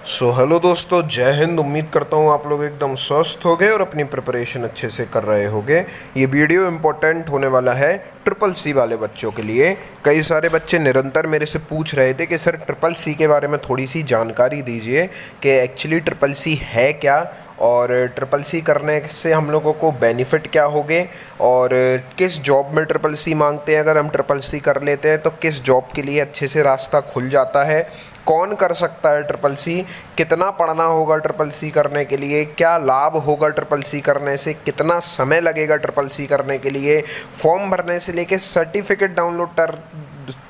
Hello दोस्तों, जय हिंद। उम्मीद करता हूँ आप लोग एकदम स्वस्थ होंगे और अपनी प्रिपरेशन अच्छे से कर रहे होंगे। ये वीडियो इम्पोर्टेंट होने वाला है ट्रिपल सी वाले बच्चों के लिए। कई सारे बच्चे निरंतर मेरे से पूछ रहे थे कि सर ट्रिपल सी के बारे में थोड़ी सी जानकारी दीजिए कि एक्चुअली ट्रिपल सी है क्या और ट्रिपल सी करने से हम लोगों को बेनिफिट क्या होंगे और किस जॉब में ट्रिपल सी मांगते हैं। अगर हम ट्रिपल सी कर लेते हैं तो किस जॉब के लिए अच्छे से रास्ता खुल जाता है, कौन कर सकता है ट्रिपल सी, कितना पढ़ना होगा ट्रिपल सी करने के लिए, क्या लाभ होगा ट्रिपल सी करने से, कितना समय लगेगा ट्रिपल सी करने के लिए, फॉर्म भरने से लेके सर्टिफिकेट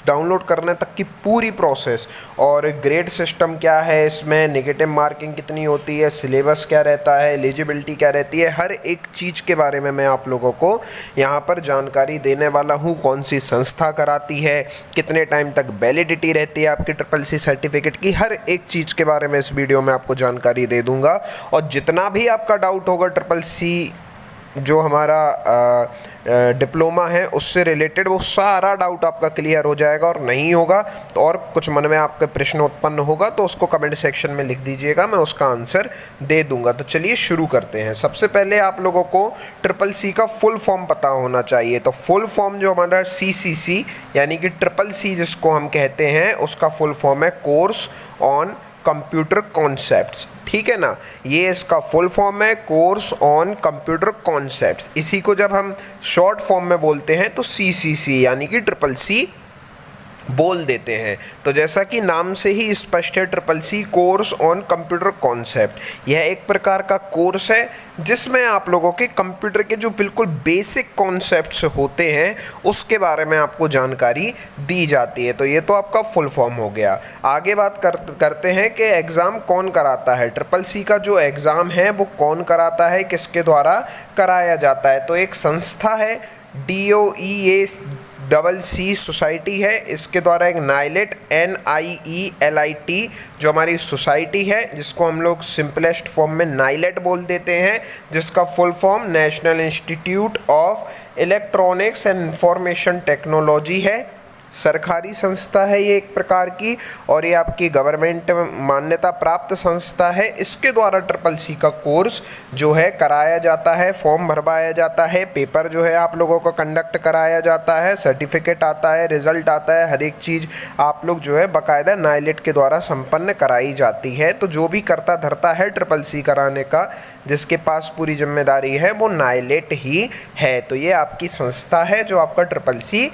डाउनलोड करने तक की पूरी प्रोसेस, और ग्रेड सिस्टम क्या है इसमें, नेगेटिव मार्किंग कितनी होती है, सिलेबस क्या रहता है, एलिजिबिलिटी क्या रहती है, हर एक चीज़ के बारे में मैं आप लोगों को यहाँ पर जानकारी देने वाला हूँ। कौन सी संस्था कराती है, कितने टाइम तक वैलिडिटी रहती है आपकी ट्रिपल सी सर्टिफिकेट की, हर एक चीज़ के बारे में इस वीडियो में आपको जानकारी दे दूँगा। और जितना भी आपका डाउट होगा ट्रिपल सी जो हमारा डिप्लोमा है उससे रिलेटेड, वो सारा डाउट आपका क्लियर हो जाएगा। और नहीं होगा तो और कुछ मन में आपके प्रश्न उत्पन्न होगा तो उसको कमेंट सेक्शन में लिख दीजिएगा, मैं उसका आंसर दे दूंगा। तो चलिए शुरू करते हैं। सबसे पहले आप लोगों को ट्रिपल सी का फुल फॉर्म पता होना चाहिए। तो फुल फॉर्म जो हमारा CCC यानी कि ट्रिपल सी जिसको हम कहते हैं, उसका फुल फॉर्म है कोर्स ऑन कंप्यूटर कॉन्सेप्ट्स। ठीक है ना, ये इसका फुल फॉर्म है, कोर्स ऑन कंप्यूटर कॉन्सेप्ट्स। इसी को जब हम शॉर्ट फॉर्म में बोलते हैं तो CCC यानी कि ट्रिपल सी बोल देते हैं। तो जैसा कि नाम से ही स्पष्ट है, triple C course on computer concept, यह एक प्रकार का कोर्स है जिसमें आप लोगों के कंप्यूटर के जो बिल्कुल बेसिक कॉन्सेप्ट्स होते हैं उसके बारे में आपको जानकारी दी जाती है। तो ये तो आपका फुल फॉर्म हो गया। आगे बात करते हैं कि एग्ज़ाम कौन कराता है। ट्रिपल सी का जो एग्ज़ाम है वो कौन कराता है, किसके द्वारा कराया जाता है। तो एक संस्था है, DOEACC सोसाइटी है, इसके द्वारा एक नाइलेट NIELIT जो हमारी सोसाइटी है, जिसको हम लोग सिंपलेस्ट फॉर्म में नाइलेट बोल देते हैं, जिसका full form national institute of electronics and information technology है। सरकारी संस्था है ये एक प्रकार की, और ये आपकी गवर्नमेंट मान्यता प्राप्त संस्था है। इसके द्वारा ट्रिपल सी का कोर्स जो है कराया जाता है, फॉर्म भरवाया जाता है, पेपर जो है आप लोगों को कंडक्ट कराया जाता है, सर्टिफिकेट आता है, रिजल्ट आता है, हर एक चीज़ आप लोग जो है बाकायदा नाइलेट के द्वारा संपन्न कराई जाती है। तो जो भी करता धरता है ट्रिपल सी कराने का, जिसके पास पूरी जिम्मेदारी है, वो नाइलेट ही है। तो ये आपकी संस्था है जो आपका ट्रिपल सी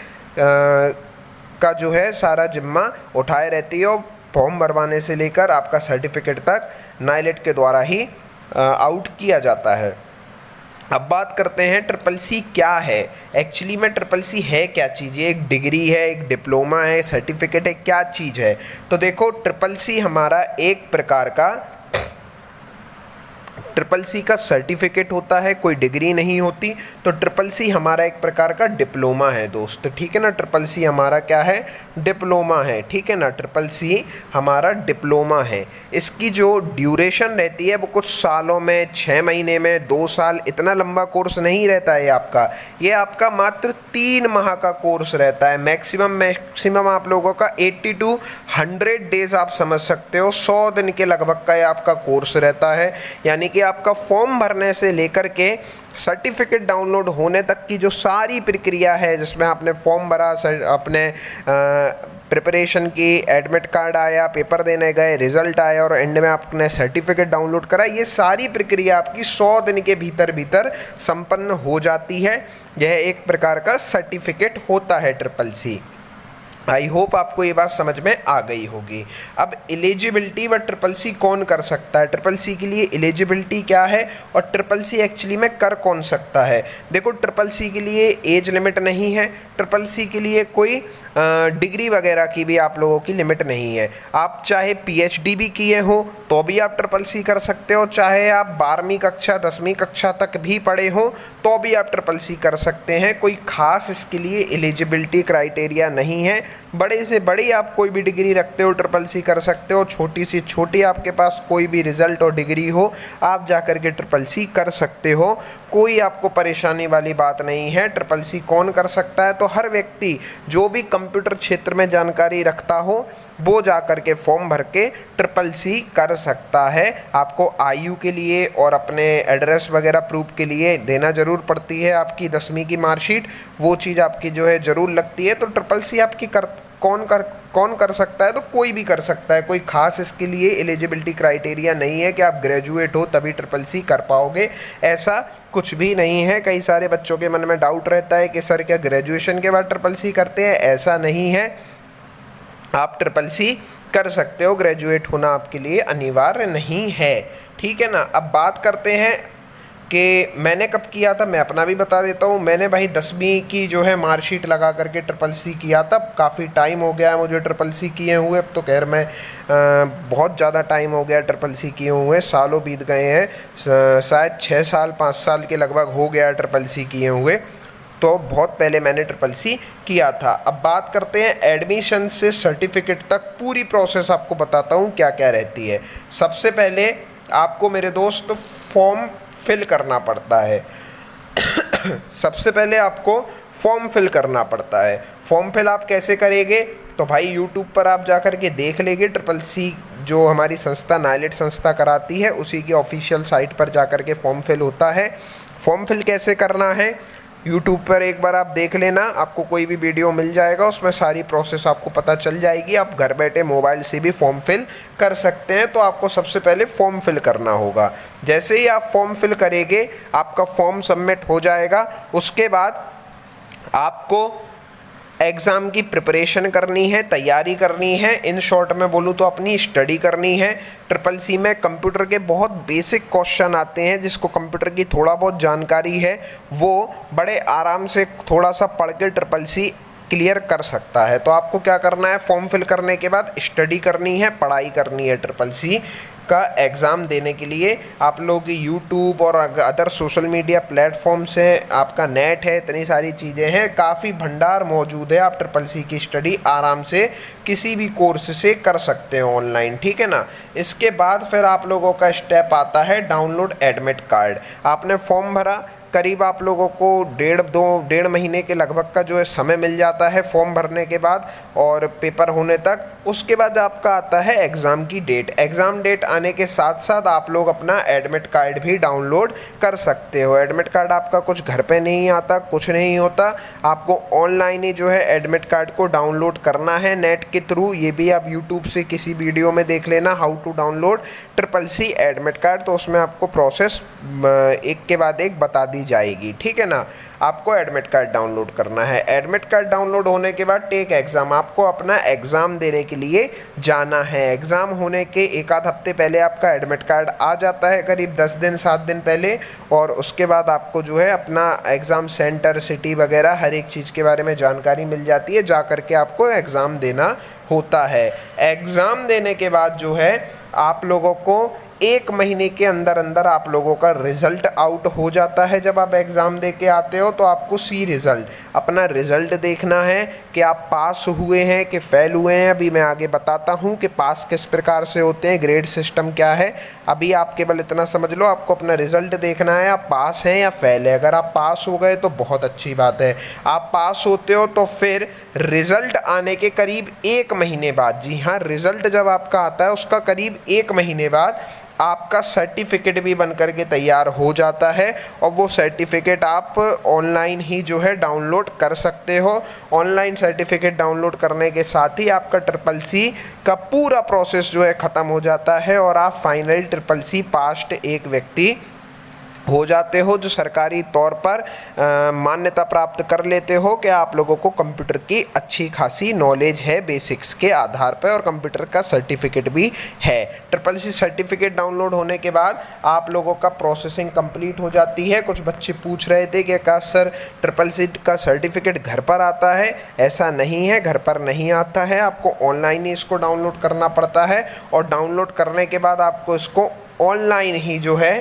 का जो है सारा जिम्मा उठाए रहती है, और फॉर्म भरवाने से लेकर आपका सर्टिफिकेट तक नाइलेट के द्वारा ही आउट किया जाता है। अब बात करते हैं ट्रिपल सी क्या है। एक्चुअली में ट्रिपल सी है क्या चीज़, ये एक डिग्री है, एक डिप्लोमा है, सर्टिफिकेट है, क्या चीज़ है। तो देखो, ट्रिपल सी हमारा एक प्रकार का ट्रिपल सी का सर्टिफिकेट होता है, कोई डिग्री नहीं होती। तो ट्रिपल सी हमारा एक प्रकार का डिप्लोमा है दोस्त, ठीक है ना। ट्रिपल सी हमारा क्या है, डिप्लोमा है, ठीक है ना। ट्रिपल सी हमारा डिप्लोमा है। इसकी जो ड्यूरेशन रहती है वो कुछ सालों में, 6 महीने में, 2 साल, इतना लंबा कोर्स नहीं रहता है आपका। ये आपका मात्र 3 माह का कोर्स रहता है। मैक्सिमम आप लोगों का 80 to 100 डेज आप समझ सकते हो, 100 दिन के लगभग का ये आपका कोर्स रहता है। यानी कि आपका फॉर्म भरने से लेकर के सर्टिफिकेट डाउनलोड होने तक की जो सारी प्रक्रिया है, जिसमें आपने फॉर्म भरा, अपने प्रिपरेशन की, एडमिट कार्ड आया, पेपर देने गए, रिजल्ट आया और एंड में आपने सर्टिफिकेट डाउनलोड करा, ये सारी प्रक्रिया आपकी 100 दिन के भीतर भीतर संपन्न हो जाती है। यह एक प्रकार का सर्टिफिकेट होता है ट्रिपल सी। आई होप आपको ये बात समझ में आ गई होगी। अब एलिजिबिलिटी व ट्रिपल सी कौन कर सकता है, ट्रिपल सी के लिए एलिजिबिलिटी क्या है और ट्रिपल सी एक्चुअली में कर कौन सकता है। देखो, ट्रिपल सी के लिए एज लिमिट नहीं है, ट्रिपल सी के लिए कोई डिग्री वगैरह की भी आप लोगों की लिमिट नहीं है। आप चाहे PhD भी किए हो तो भी आप ट्रिपल सी कर सकते हो, चाहे आप 12वीं कक्षा 10वीं कक्षा तक भी पढ़े हो तो भी आप ट्रिपल सी कर सकते हैं। कोई खास इसके लिए एलिजिबिलिटी क्राइटेरिया नहीं है। बड़े से बड़ी आप कोई भी डिग्री रखते हो ट्रिपल सी कर सकते हो, छोटी सी छोटी आपके पास कोई भी रिजल्ट और डिग्री हो आप जा कर के ट्रिपल सी कर सकते हो, कोई आपको परेशानी वाली बात नहीं है। ट्रिपल सी कौन कर सकता है? तो हर व्यक्ति जो भी कंप्यूटर क्षेत्र में जानकारी रखता हो वो जा कर के फॉर्म भर के ट्रिपल सी कर सकता है। आपको आयु के लिए और अपने एड्रेस वगैरह प्रूफ के लिए देना ज़रूर पड़ती है आपकी 10वीं की मार्कशीट, वो चीज़ आपकी जो है ज़रूर लगती है। तो ट्रिपल सी आपकी कौन कर सकता है? तो कोई भी कर सकता है, कोई खास इसके लिए एलिजिबिलिटी क्राइटेरिया नहीं है कि आप ग्रेजुएट हो तभी ट्रिपल सी कर पाओगे, ऐसा कुछ भी नहीं है। कई सारे बच्चों के मन में डाउट रहता है कि सर क्या ग्रेजुएशन के बाद ट्रिपल सी करते हैं? ऐसा नहीं है, आप ट्रिपल सी कर सकते हो, ग्रेजुएट होना आपके लिए अनिवार्य नहीं है, ठीक है ना। अब बात करते हैं कि मैंने कब किया था, मैं अपना भी बता देता हूँ। मैंने भाई 10वीं की जो है मार्कशीट लगा करके ट्रिपल सी किया था। काफ़ी टाइम हो गया है मुझे ट्रिपल सी किए हुए, अब तो खैर मैं बहुत ज़्यादा टाइम हो गया ट्रिपल सी किए हुए, सालों बीत गए हैं, शायद 6 साल 5 साल के लगभग हो गया ट्रिपल सी किए हुए, तो बहुत पहले मैंने ट्रिपल सी किया था। अब बात करते हैं एडमिशन से सर्टिफिकेट तक पूरी प्रोसेस आपको बताता हूँ क्या क्या रहती है। सबसे पहले आपको मेरे दोस्त फॉर्म फिल करना पड़ता है सबसे पहले आपको फॉर्म फिल करना पड़ता है। फॉर्म फिल आप कैसे करेंगे? तो भाई यूट्यूब पर आप जा कर के देख लेंगे, ट्रिपल सी जो हमारी संस्था नाइलेट संस्था कराती है उसी की ऑफिशियल साइट पर जा कर के फॉर्म फिल होता है। फॉर्म फिल कैसे करना है यूट्यूब पर एक बार आप देख लेना, आपको कोई भी वीडियो मिल जाएगा, उसमें सारी प्रोसेस आपको पता चल जाएगी। आप घर बैठे मोबाइल से भी फॉर्म फिल कर सकते हैं। तो आपको सबसे पहले फॉर्म फिल करना होगा। जैसे ही आप फॉर्म फिल करेंगे आपका फॉर्म सबमिट हो जाएगा। उसके बाद आपको एग्ज़ाम की प्रिपरेशन करनी है, तैयारी करनी है। इन शॉर्ट में बोलूँ तो अपनी स्टडी करनी है। ट्रिपल सी में कंप्यूटर के बहुत बेसिक क्वेश्चन आते हैं, जिसको कंप्यूटर की थोड़ा बहुत जानकारी है वो बड़े आराम से थोड़ा सा पढ़ के ट्रिपल सी क्लियर कर सकता है। तो आपको क्या करना है, फॉर्म फिल करने के बाद स्टडी करनी है, पढ़ाई करनी है। ट्रिपल सी का एग्ज़ाम देने के लिए आप लोग यूट्यूब और अदर सोशल मीडिया प्लेटफॉर्म से आपका नेट है, इतनी सारी चीज़ें हैं, काफ़ी भंडार मौजूद है। आप ट्रिपल सी की स्टडी आराम से किसी भी कोर्स से कर सकते हो ऑनलाइन, ठीक है ना। इसके बाद फिर आप लोगों का स्टेप आता है डाउनलोड एडमिट कार्ड। आपने फॉर्म भरा, करीब आप लोगों को डेढ़ महीने के लगभग का जो है समय मिल जाता है फॉर्म भरने के बाद और पेपर होने तक। उसके बाद आपका आता है एग्ज़ाम की डेट। एग्ज़ाम डेट आने के साथ साथ आप लोग अपना एडमिट कार्ड भी डाउनलोड कर सकते हो। एडमिट कार्ड आपका कुछ घर पे नहीं आता, कुछ नहीं होता, आपको ऑनलाइन ही जो है एडमिट कार्ड को डाउनलोड करना है नेट के थ्रू। ये भी आप यूट्यूब से किसी वीडियो में देख लेना, how to download triple C admit card, तो उसमें आपको प्रोसेस एक के बाद एक बता दी जाएगी, ठीक है ना। आपको एडमिट कार्ड डाउनलोड करना है। एडमिट कार्ड डाउनलोड होने के बाद टेक एग्ज़ाम, आपको अपना एग्ज़ाम देने के लिए जाना है। एग्ज़ाम होने के एक आध हफ्ते पहले आपका एडमिट कार्ड आ जाता है, करीब 10 दिन 7 दिन पहले, और उसके बाद आपको जो है अपना एग्ज़ाम सेंटर, सिटी वगैरह हर एक चीज़ के बारे में जानकारी मिल जाती है। जा कर के आपको एग्ज़ाम देना होता है। एग्ज़ाम देने के बाद जो है आप लोगों को 1 महीने के अंदर अंदर आप लोगों का रिज़ल्ट आउट हो जाता है। जब आप एग्ज़ाम दे के आते हो तो आपको सी रिज़ल्ट, अपना रिज़ल्ट देखना है कि आप पास हुए हैं कि फ़ेल हुए हैं। अभी मैं आगे बताता हूँ कि पास किस प्रकार से होते हैं, ग्रेड सिस्टम क्या है। अभी आप केवल इतना समझ लो, आपको अपना रिज़ल्ट देखना है, आप पास हैं या फ़ेल है। अगर आप पास हो गए तो बहुत अच्छी बात है। आप पास होते हो तो फिर रिज़ल्ट आने के करीब 1 महीने बाद, जी हाँ, रिज़ल्ट जब आपका आता है उसका करीब 1 महीने बाद आपका सर्टिफिकेट भी बन कर के तैयार हो जाता है, और वो सर्टिफिकेट आप ऑनलाइन ही जो है डाउनलोड कर सकते हो। ऑनलाइन सर्टिफिकेट डाउनलोड करने के साथ ही आपका ट्रिपल सी का पूरा प्रोसेस जो है ख़त्म हो जाता है और आप फाइनली ट्रिपल सी पास्ड एक व्यक्ति हो जाते हो, जो सरकारी तौर पर मान्यता प्राप्त कर लेते हो कि आप लोगों को कंप्यूटर की अच्छी खासी नॉलेज है बेसिक्स के आधार पर, और कंप्यूटर का सर्टिफिकेट भी है। ट्रिपल सी सर्टिफिकेट डाउनलोड होने के बाद आप लोगों का प्रोसेसिंग कंप्लीट हो जाती है। कुछ बच्चे पूछ रहे थे कि क्या सर ट्रिपल सी का सर्टिफिकेट घर पर आता है? ऐसा नहीं है, घर पर नहीं आता है, आपको ऑनलाइन ही इसको डाउनलोड करना पड़ता है, और डाउनलोड करने के बाद आपको इसको ऑनलाइन ही जो है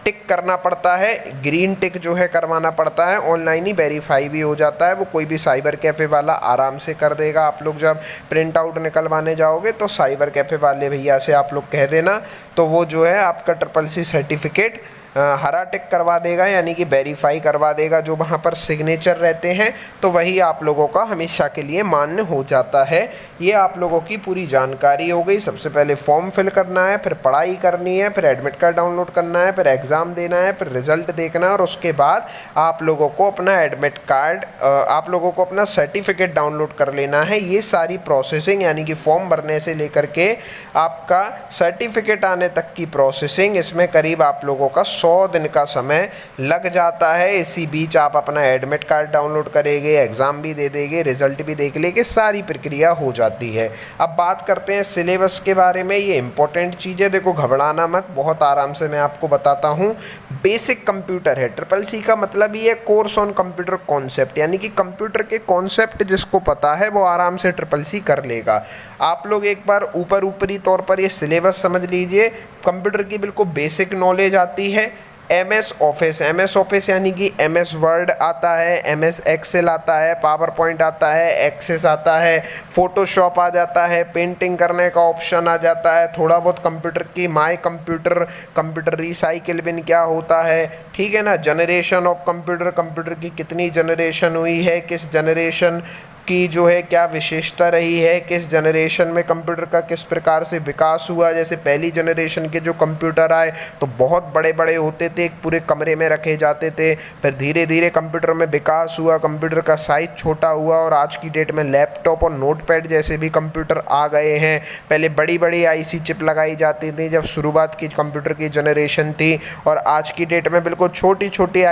टिक करना पड़ता है, ग्रीन टिक जो है करवाना पड़ता है, ऑनलाइन ही वेरीफाई भी हो जाता है। वो कोई भी साइबर कैफ़े वाला आराम से कर देगा। आप लोग जब प्रिंट आउट निकलवाने जाओगे तो साइबर कैफ़े वाले भैया से आप लोग कह देना, तो वो जो है आपका CCC सर्टिफिकेट हरा टिक करवा देगा, यानी कि वेरीफाई करवा देगा। जो वहाँ पर सिग्नेचर रहते हैं तो वही आप लोगों का हमेशा के लिए मान्य हो जाता है। ये आप लोगों की पूरी जानकारी हो गई। सबसे पहले फॉर्म फिल करना है, फिर पढ़ाई करनी है, फिर एडमिट कार्ड डाउनलोड करना है, फिर एग्ज़ाम देना है, फिर रिज़ल्ट देखना है, और उसके बाद आप लोगों को अपना एडमिट कार्ड आप लोगों को अपना सर्टिफिकेट डाउनलोड कर लेना है। ये सारी प्रोसेसिंग, यानी कि फॉर्म भरने से लेकर के आपका सर्टिफिकेट आने तक की प्रोसेसिंग, इसमें करीब आप लोगों का 100 दिन का समय लग जाता है। इसी बीच आप अपना एडमिट कार्ड डाउनलोड करेंगे, एग्ज़ाम भी दे देंगे, रिजल्ट भी देख लेंगे, सारी प्रक्रिया हो जाती है। अब बात करते हैं सिलेबस के बारे में। ये इंपॉर्टेंट चीज़ है, देखो घबराना मत, बहुत आराम से मैं आपको बताता हूँ। बेसिक कंप्यूटर है, CCC का मतलब ये कोर्स ऑन कंप्यूटर कॉन्सेप्ट, यानी कि कंप्यूटर के कॉन्सेप्ट जिसको पता है वो आराम से CCC कर लेगा। आप लोग एक बार ऊपरी तौर पर ये सिलेबस समझ लीजिए। कंप्यूटर की बिल्कुल बेसिक नॉलेज आती है। MS ऑफिस यानी कि MS वर्ड आता है, MS एक्सेल आता है, पावर पॉइंट आता है, एक्सेस आता है, फोटोशॉप आ जाता है, पेंटिंग करने का ऑप्शन आ जाता है, थोड़ा बहुत कंप्यूटर की माई कंप्यूटर रिसाइकिल बिन क्या होता है, ठीक है ना। जनरेशन ऑफ कंप्यूटर की कितनी जनरेशन हुई है, किस जनरेशन की जो है क्या विशेषता रही है, किस जनरेशन में कंप्यूटर का किस प्रकार से विकास हुआ। जैसे पहली जनरेशन के जो कंप्यूटर आए तो बहुत बड़े बड़े होते थे, एक पूरे कमरे में रखे जाते थे। फिर धीरे धीरे कंप्यूटर में विकास हुआ, कंप्यूटर का साइज छोटा हुआ, और आज की डेट में लैपटॉप और नोटपैड जैसे भी कंप्यूटर आ गए हैं। पहले बड़ी बड़ी IC चिप लगाई जाती थी जब शुरुआत की कंप्यूटर की जनरेशन थी, और आज की डेट में बिल्कुल छोटी छोटी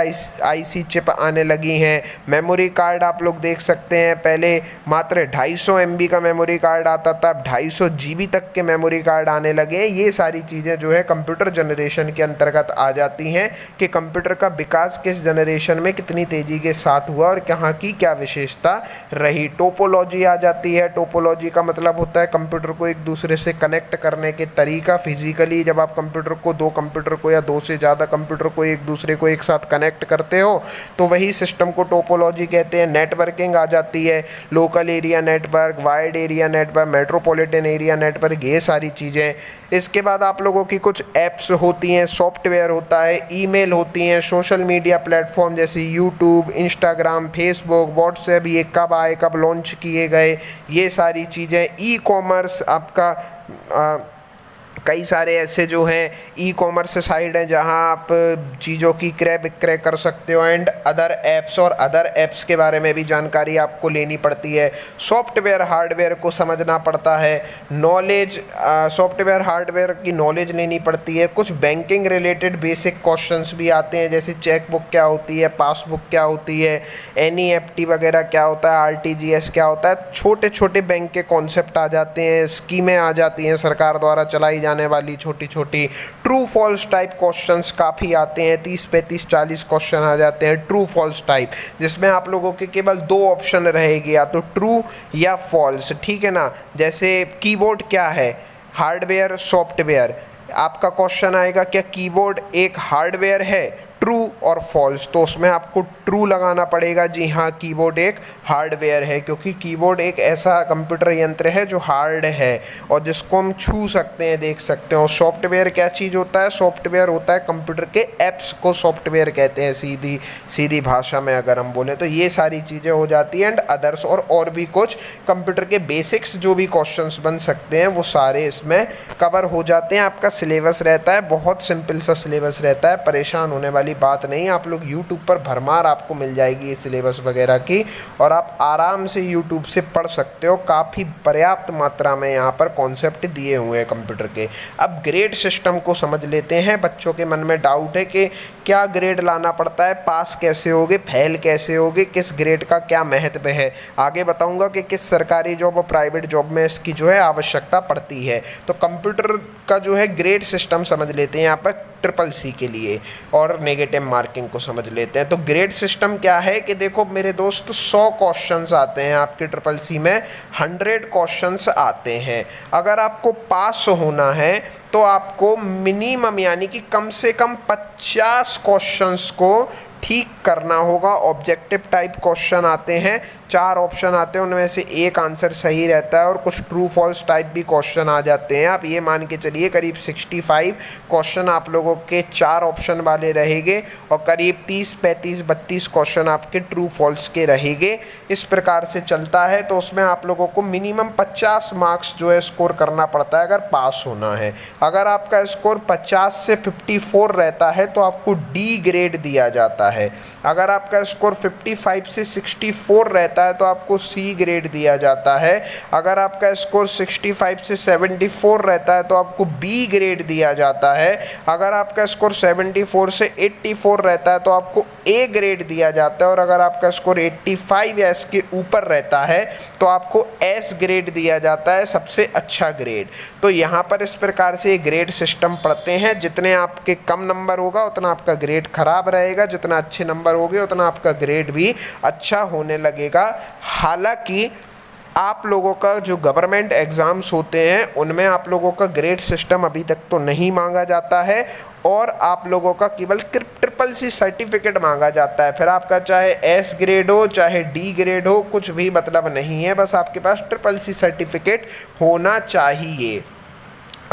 IC चिप आने लगी हैं। मेमोरी कार्ड आप लोग देख सकते हैं, पहले मात्र 250 MB का मेमोरी कार्ड आता था, अब 250 GB तक के मेमोरी कार्ड आने लगे हैं। ये सारी चीज़ें जो है कंप्यूटर जनरेशन के अंतर्गत आ जाती हैं कि कंप्यूटर का विकास किस जनरेशन में कितनी तेज़ी के साथ हुआ और कहाँ की क्या विशेषता रही। टोपोलॉजी आ जाती है। टोपोलॉजी का मतलब होता है कंप्यूटर को एक दूसरे से कनेक्ट करने के तरीका। फिजिकली जब आप दो कंप्यूटर को या दो से ज़्यादा कंप्यूटर को एक दूसरे को एक साथ कनेक्ट करते हो तो वही सिस्टम को टोपोलॉजी कहते हैं। नेटवर्किंग आ जाती है, local area network, wide area network, metropolitan area network, ये सारी चीज़ें। इसके बाद आप लोगों की कुछ ऐप्स होती हैं, सॉफ्टवेयर होता है, ईमेल होती हैं, सोशल मीडिया प्लेटफॉर्म जैसे यूट्यूब, इंस्टाग्राम, फेसबुक, व्हाट्सएप, ये कब आए, कब लॉन्च किए गए, ये सारी चीज़ें। ई-कॉमर्स आपका कई सारे ऐसे जो हैं ई-कॉमर्स साइट हैं जहां आप चीज़ों की क्रय विक्रय कर सकते हो। एंड अदर ऐप्स के बारे में भी जानकारी आपको लेनी पड़ती है। सॉफ्टवेयर हार्डवेयर को समझना पड़ता है, सॉफ्टवेयर हार्डवेयर की नॉलेज लेनी पड़ती है। कुछ बैंकिंग रिलेटेड बेसिक क्वेश्चंस भी आते हैं, जैसे चेक बुक क्या होती है, पासबुक क्या होती है, NEFT वगैरह क्या होता है, RTGS क्या होता है। छोटे छोटे बैंक के कॉन्सेप्ट आ जाते हैं, स्कीमें आ जाती हैं सरकार द्वारा चलाई जाने वाली छोटी छोटी। ट्रू फॉल्स टाइप क्वेश्चंस काफ़ी आते हैं, 30 35 40 क्वेश्चन आ जाते हैं ट्रू फॉल्स टाइप, जिसमें आप लोगों के केवल 2 ऑप्शन रहेगी, या तो ट्रू या फॉल्स, ठीक है ना। जैसे कीबोर्ड क्या है, हार्डवेयर सॉफ्टवेयर। आपका क्वेश्चन आएगा क्या कीबोर्ड एक हार्डवेयर है, ट्रू और फॉल्स, तो उसमें आपको ट्रू लगाना पड़ेगा। जी हाँ, कीबोर्ड एक हार्डवेयर है, क्योंकि कीबोर्ड एक ऐसा कंप्यूटर यंत्र है जो हार्ड है और जिसको हम छू सकते हैं, देख सकते हैं। और सॉफ्टवेयर क्या चीज़ होता है, सॉफ्टवेयर होता है कंप्यूटर के ऐप्स को सॉफ्टवेयर कहते हैं, सीधी भाषा में अगर हम बोलें तो। ये सारी चीज़ें हो जाती हैं। एंड अदर्स और भी कुछ कंप्यूटर के बेसिक्स जो भी क्वेश्चंस बन सकते हैं वो सारे इसमें कवर हो जाते हैं। आपका सिलेबस रहता है, बहुत सिंपल सा सिलेबस रहता है, परेशान होने वाली बात नहीं। आप लोग यूट्यूब पर भरमार आपको मिल जाएगी ये सिलेबस वगैरह की, और आप आराम से यूट्यूब से पढ़ सकते हो। काफ़ी पर्याप्त मात्रा में यहाँ पर कॉन्सेप्ट दिए हुए हैं कंप्यूटर के। अब ग्रेड सिस्टम को समझ लेते हैं। बच्चों के मन में डाउट है कि क्या ग्रेड लाना पड़ता है, पास कैसे होगे, फेल कैसे होगे, किस ग्रेड का क्या महत्व है। आगे बताऊँगा कि किस सरकारी जॉब और प्राइवेट जॉब में इसकी जो है आवश्यकता पड़ती है। तो कंप्यूटर का जो है ग्रेड सिस्टम समझ लेते हैं। यहाँ पर ट्रिपल सी के लिए और नेगेटिव मार्किंग को समझ लेते हैं। तो ग्रेड सिस्टम क्या है कि देखो मेरे दोस्त 100 क्वेश्चंस आते हैं आपके ट्रिपल सी में, 100 क्वेश्चंस आते हैं। अगर आपको पास होना है तो आपको मिनिमम यानी कि कम से कम 50 क्वेश्चंस को ठीक करना होगा। ऑब्जेक्टिव टाइप क्वेश्चन आते हैं, 4 ऑप्शन आते हैं, उनमें से एक आंसर सही रहता है और कुछ ट्रू फॉल्स टाइप भी क्वेश्चन आ जाते हैं। आप ये मान के चलिए करीब 65 क्वेश्चन आप लोगों के 4 ऑप्शन वाले रहेंगे और करीब 30, 35, 32 क्वेश्चन आपके ट्रू फॉल्स के रहेंगे। इस प्रकार से चलता है। तो उसमें आप लोगों को मिनिमम 50 मार्क्स जो है स्कोर करना पड़ता है अगर पास होना है। अगर आपका स्कोर 50 से 54 रहता है तो आपको डी ग्रेड दिया जाता है। अगर आपका स्कोर 55 से 64 रहता है तो आपको सी ग्रेड दिया जाता है। अगर आपका स्कोर 65 से 74 रहता है तो आपको बी ग्रेड दिया जाता है। अगर आपका स्कोर 74 से 84 रहता है तो आपको ए ग्रेड दिया जाता है। और अगर आपका स्कोर 85 या इसके ऊपर रहता है तो आपको एस ग्रेड दिया जाता है, सबसे अच्छा ग्रेड। तो यहाँ पर इस प्रकार से ग्रेड सिस्टम पढ़ते हैं। जितने आपके कम नंबर होगा उतना आपका ग्रेड खराब रहेगा, जितना अच्छे नंबर होंगे उतना आपका ग्रेड भी अच्छा होने लगेगा। हालांकि आप लोगों का जो गवर्नमेंट एग्ज़ाम्स होते हैं उनमें आप लोगों का ग्रेड सिस्टम अभी तक तो नहीं मांगा जाता है और आप लोगों का केवल ट्रिपल सी सर्टिफिकेट मांगा जाता है। फिर आपका चाहे एस ग्रेड हो चाहे डी ग्रेड हो, कुछ भी मतलब नहीं है, बस आपके पास ट्रिपल सी सर्टिफिकेट होना चाहिए।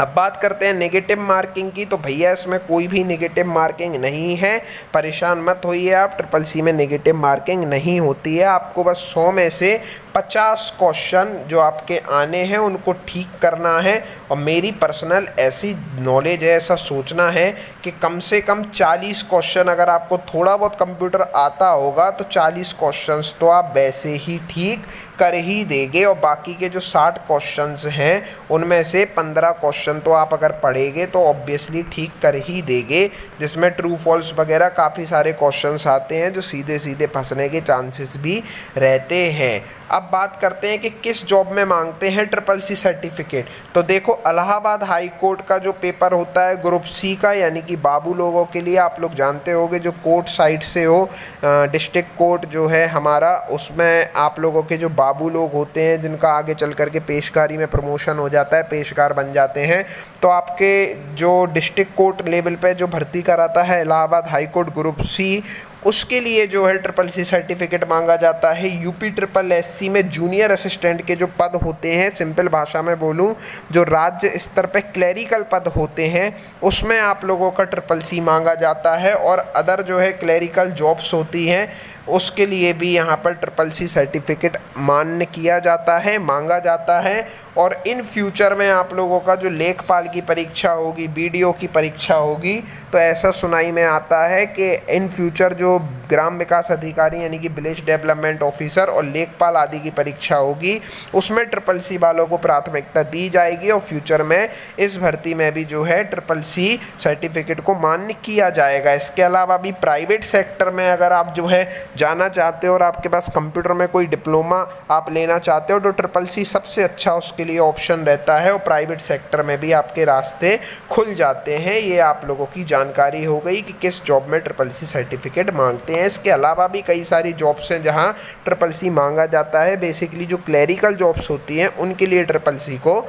अब बात करते हैं नेगेटिव मार्किंग की। तो भैया इसमें कोई भी नेगेटिव मार्किंग नहीं है, परेशान मत होइए आप। ट्रिपल सी में नेगेटिव मार्किंग नहीं होती है। आपको बस 100 में से 50 क्वेश्चन जो आपके आने हैं उनको ठीक करना है। और मेरी पर्सनल ऐसी नॉलेज है, ऐसा सोचना है कि कम से कम 40 क्वेश्चन अगर आपको थोड़ा बहुत कंप्यूटर आता होगा तो 40 क्वेश्चंस तो आप वैसे ही ठीक कर ही देंगे। और बाकी के जो 60 क्वेश्चंस हैं उनमें से 15 क्वेश्चन तो आप अगर पढ़ेंगे तो ऑब्वियसली ठीक कर ही देंगे, जिसमें ट्रू फॉल्स वगैरह काफ़ी सारे क्वेश्चंस आते हैं जो सीधे सीधे फंसने के चांसेस भी रहते हैं। अब बात करते हैं कि किस जॉब में मांगते हैं ट्रिपल सी सर्टिफिकेट। तो देखो इलाहाबाद हाई कोर्ट का जो पेपर होता है ग्रुप सी का, यानी कि बाबू लोगों के लिए, आप लोग जानते होंगे जो कोर्ट साइड से हो, डिस्ट्रिक्ट कोर्ट जो है हमारा, उसमें आप लोगों के जो बाबू लोग होते हैं जिनका आगे चल कर के पेशकारी में प्रमोशन हो जाता है, पेशकार बन जाते हैं, तो आपके जो डिस्ट्रिक्ट कोर्ट लेवल पे जो भर्ती कराता है Allahabad high court group C, उसके लिए जो है ट्रिपल सी सर्टिफिकेट मांगा जाता है। यूपी ट्रिपल एससी में जूनियर असिस्टेंट के जो पद होते हैं, सिंपल भाषा में बोलूं, जो राज्य स्तर पे क्लैरिकल पद होते हैं उसमें आप लोगों का ट्रिपल सी मांगा जाता है। और अदर जो है क्लैरिकल जॉब्स होती हैं उसके लिए भी यहाँ पर ट्रिपल सी सर्टिफिकेट मान्य किया जाता है, मांगा जाता है। और इन फ्यूचर में आप लोगों का जो लेखपाल की परीक्षा होगी, बीडीओ की परीक्षा होगी, तो ऐसा सुनाई में आता है कि इन फ्यूचर जो ग्राम विकास अधिकारी यानी कि विलेज डेवलपमेंट ऑफिसर और लेखपाल आदि की परीक्षा होगी उसमें ट्रिपल सी वालों को प्राथमिकता दी जाएगी। और फ्यूचर में इस भर्ती में भी जो है ट्रिपल सी सर्टिफिकेट को मान्य किया जाएगा। इसके अलावा भी प्राइवेट सेक्टर में अगर आप जो है जाना चाहते हो और आपके पास कंप्यूटर में कोई डिप्लोमा आप लेना चाहते हो तो ट्रिपल सी सबसे अच्छा उसके लिए ऑप्शन रहता है और प्राइवेट सेक्टर में भी आपके रास्ते खुल जाते हैं। ये आप लोगों की जानकारी हो गई कि किस जॉब में ट्रिपल सी सर्टिफिकेट मांगते हैं। इसके अलावा भी कई सारी जॉब्स हैं जहां ट्रिपल सी मांगा जाता है। बेसिकली जो क्लैरिकल जॉब्स होती हैं उनके लिए ट्रिपल सी को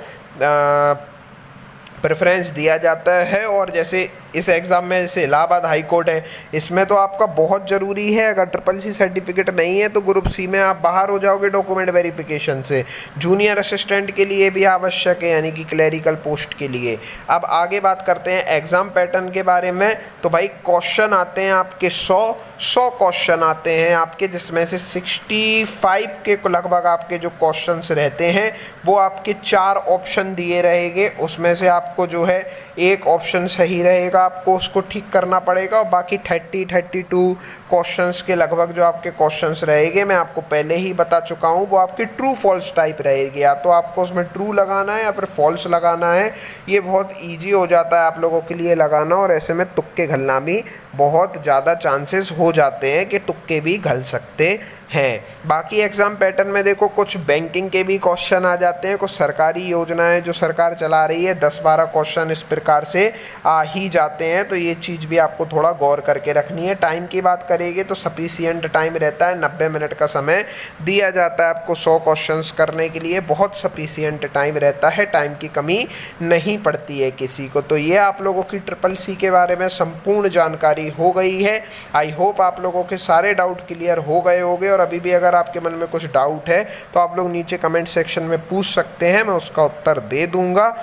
प्रेफरेंस दिया जाता है। और जैसे इस एग्ज़ाम में जैसे इलाहाबाद हाई कोर्ट है, इसमें तो आपका बहुत ज़रूरी है, अगर ट्रिपल सी सर्टिफिकेट नहीं है तो ग्रुप सी में आप बाहर हो जाओगे डॉक्यूमेंट वेरिफिकेशन से। जूनियर असिस्टेंट के लिए भी आवश्यक है, यानी कि क्लैरिकल पोस्ट के लिए। अब आगे बात करते हैं एग्ज़ाम पैटर्न के बारे में। तो भाई क्वेश्चन आते हैं आपके 100 क्वेश्चन आते हैं आपके, जिसमें से 65 के लगभग आपके जो क्वेश्चन रहते हैं वो आपके 4 ऑप्शन दिए रहेंगे। उसमें से आपको जो है एक ऑप्शन सही रहेगा, आपको उसको ठीक करना पड़ेगा। और बाकी 32 क्वेश्चंस के लगभग जो आपके क्वेश्चंस रहेंगे, मैं आपको पहले ही बता चुका हूँ, वो आपके ट्रू फॉल्स टाइप रहेगी। या तो आपको उसमें ट्रू लगाना है या फिर फॉल्स लगाना है। ये बहुत ईजी हो जाता है आप लोगों के लिए लगाना, और ऐसे में तुक्के घलना भी बहुत ज़्यादा चांसेस हो जाते हैं कि तुक्के भी घल सकते हैं। बाकी एग्ज़ाम पैटर्न में देखो कुछ बैंकिंग के भी क्वेश्चन आ जाते हैं, कुछ सरकारी योजनाएं जो सरकार चला रही है 10-12 क्वेश्चन इस प्रकार से आ ही जाते हैं, तो ये चीज़ भी आपको थोड़ा गौर करके रखनी है। टाइम की बात करेंगे तो सफिशिएंट टाइम रहता है, 90 मिनट का समय दिया जाता है आपको 100 क्वेश्चंस करने के लिए, बहुत सफिशिएंट टाइम रहता है, टाइम की कमी नहीं पड़ती है किसी को। तो ये आप लोगों की ट्रिपल सी के बारे में संपूर्ण जानकारी हो गई है। आई होप आप लोगों के सारे डाउट क्लियर हो गए होंगे, और अभी भी अगर आपके मन में कुछ डाउट है तो आप लोग नीचे कमेंट सेक्शन में पूछ सकते हैं, मैं उसका उत्तर दे दूंगा।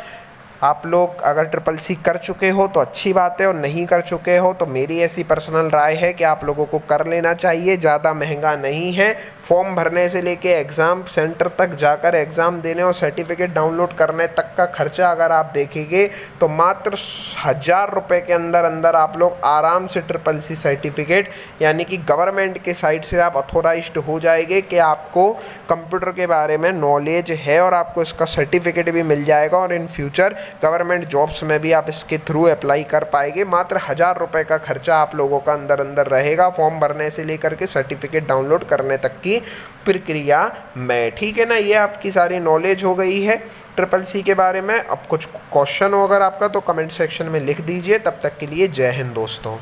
आप लोग अगर ट्रिपल सी कर चुके हो तो अच्छी बात है, और नहीं कर चुके हो तो मेरी ऐसी पर्सनल राय है कि आप लोगों को कर लेना चाहिए। ज़्यादा महंगा नहीं है, फॉर्म भरने से लेके एग्ज़ाम सेंटर तक जाकर एग्ज़ाम देने और सर्टिफिकेट डाउनलोड करने तक का खर्चा अगर आप देखेंगे तो मात्र 1000 रुपये के अंदर अंदर आप लोग आराम से ट्रिपल सी सर्टिफिकेट, यानी कि गवर्नमेंट के साइड से आप अथोराइज्ड हो जाएंगे कि आपको कंप्यूटर के बारे में नॉलेज है, और आपको इसका सर्टिफिकेट भी मिल जाएगा, और इन फ्यूचर गवर्नमेंट जॉब्स में भी आप इसके थ्रू अप्लाई कर पाएंगे। मात्र 1000 रुपये का खर्चा आप लोगों का अंदर अंदर रहेगा फॉर्म भरने से लेकर के सर्टिफिकेट डाउनलोड करने तक की प्रक्रिया में। ठीक है ना, ये आपकी सारी नॉलेज हो गई है ट्रिपल सी के बारे में। अब कुछ क्वेश्चन हो अगर आपका तो कमेंट सेक्शन में लिख दीजिए। तब तक के लिए जय हिंद दोस्तों।